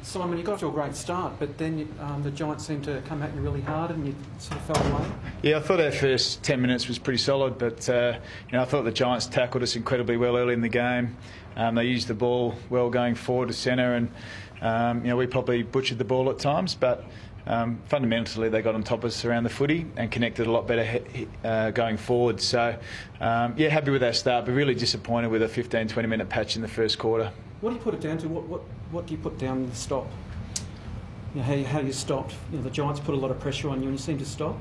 Simon, you got to a great start, but then the Giants seemed to come at you really hard and you sort of fell away. Yeah, I thought our first 10 minutes was pretty solid, but I thought the Giants tackled us incredibly well early in the game. They used the ball well going forward to centre, and we probably butchered the ball at times, but fundamentally they got on top of us around the footy and connected a lot better going forward. So, happy with our start, but really disappointed with a 15-20 minute patch in the first quarter. What do you put it down to? What do you put down the stop? How you stopped? The Giants put a lot of pressure on you and you seem to stop.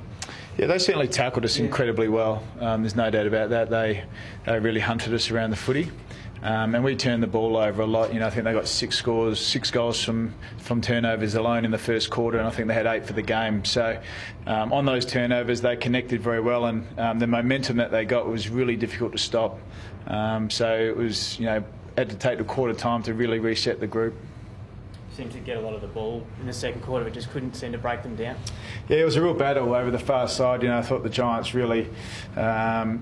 Yeah, they certainly tackled us incredibly well. There's no doubt about that. They really hunted us around the footy. And we turned the ball over a lot. I think they got 6 goals from turnovers alone in the first quarter, and I think they had 8 for the game. So on those turnovers, they connected very well, and the momentum that they got was really difficult to stop. So it was, had to take the quarter time to really reset the group. Seemed to get a lot of the ball in the second quarter, but just couldn't seem to break them down. Yeah, it was a real battle over the far side. I thought the Giants really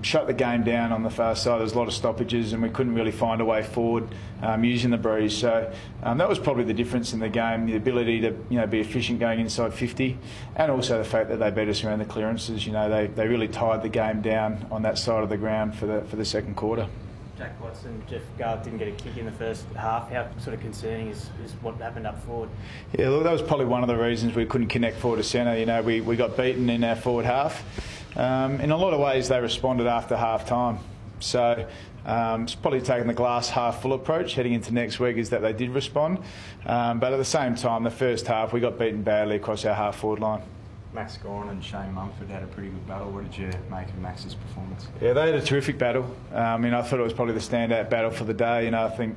shut the game down on the far side. There was a lot of stoppages and we couldn't really find a way forward using the breeze. So that was probably the difference in the game, the ability to be efficient going inside 50, and also the fact that they beat us around the clearances. They really tied the game down on that side of the ground for the second quarter. Jack Watson, Jeff Garth didn't get a kick in the first half. How sort of concerning is what happened up forward? Yeah, look, that was probably one of the reasons we couldn't connect forward to centre. We got beaten in our forward half. In a lot of ways, they responded after half time. So it's probably taking the glass half full approach heading into next week is that they did respond. But at the same time, the first half, we got beaten badly across our half forward line. Max Gorin and Shane Mumford had a pretty good battle. What did you make of Max's performance? Yeah, they had a terrific battle. I thought it was probably the standout battle for the day. I think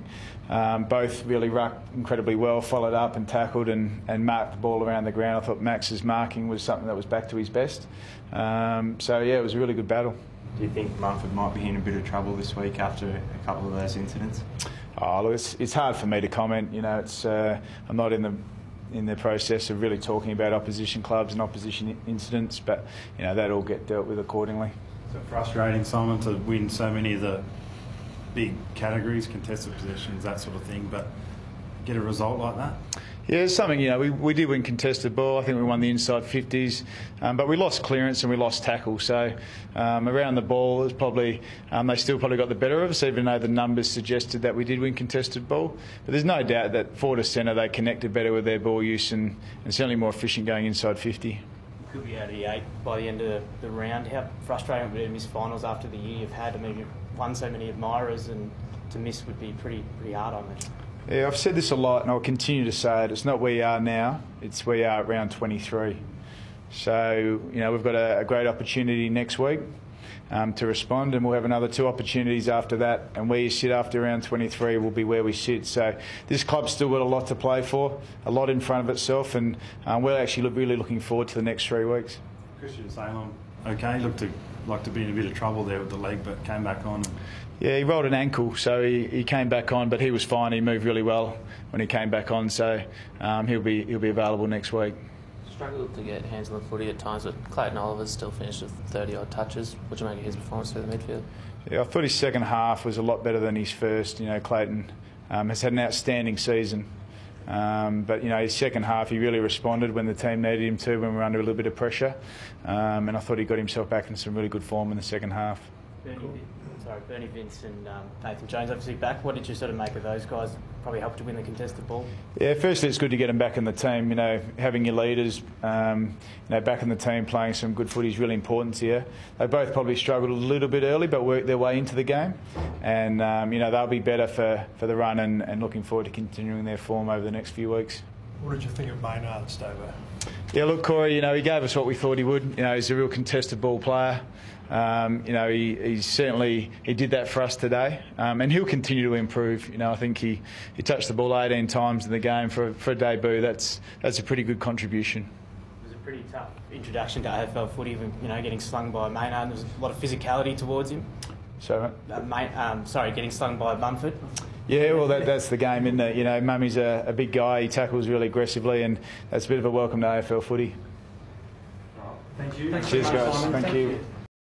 both really rucked incredibly well, followed up and tackled and marked the ball around the ground. I thought Max's marking was something that was back to his best. It was a really good battle. Do you think Mumford might be in a bit of trouble this week after a couple of those incidents? Oh, look, it's hard for me to comment. I'm not in the process of really talking about opposition clubs and opposition incidents, but that all get dealt with accordingly. Is it frustrating, Simon, to win so many of the big categories, contested possessions, that sort of thing, but get a result like that? Yeah, it's something, we did win contested ball. I think we won the inside 50s, but we lost clearance and we lost tackle. So around the ball, it was probably they still probably got the better of us, even though the numbers suggested that we did win contested ball. But there's no doubt that forward to centre, they connected better with their ball use and certainly more efficient going inside 50. Could be out of the 8 by the end of the round. How frustrating would it be to miss finals after the year you've had? You've won so many admirers, and to miss would be pretty hard, I imagine. Yeah, I've said this a lot and I'll continue to say it. It's not where you are now, it's where you are at round 23. So, we've got a great opportunity next week to respond, and we'll have another 2 opportunities after that, and where you sit after round 23 will be where we sit. So this club's still got a lot to play for, a lot in front of itself, and we're actually really looking forward to the next 3 weeks. Christian Salem, okay, looked to be in a bit of trouble there with the leg, but came back on. Yeah, he rolled an ankle, so he came back on, but he was fine. He moved really well when he came back on, so he'll be available next week. Struggled to get hands on the footy at times, but Clayton Oliver's still finished with 30-odd touches. What do you make of his performance through the midfield? Yeah, I thought his second half was a lot better than his first. Clayton has had an outstanding season, but his second half he really responded when the team needed him to, when we were under a little bit of pressure, and I thought he got himself back in some really good form in the second half. Bernie Vince and Nathan Jones obviously back. What did you sort of make of those guys? Probably helped to win the contested ball. Yeah, firstly it's good to get them back in the team. Having your leaders, back in the team playing some good footy is really important to you. They both probably struggled a little bit early, but worked their way into the game, and they'll be better for the run, and looking forward to continuing their form over the next few weeks. What did you think of Maynard, Stover? Yeah, look, Corey, he gave us what we thought he would. He's a real contested ball player. He certainly did that for us today, and he'll continue to improve. I think he touched the ball 18 times in the game for a debut. That's a pretty good contribution. It was a pretty tough introduction to AFL footy, getting slung by Maynard. There was a lot of physicality towards him. Getting slung by Mumford. Yeah, well, that's the game, isn't it? Mummy's a big guy. He tackles really aggressively, and that's a bit of a welcome to AFL footy. Thank you. Cheers, guys. Thank you.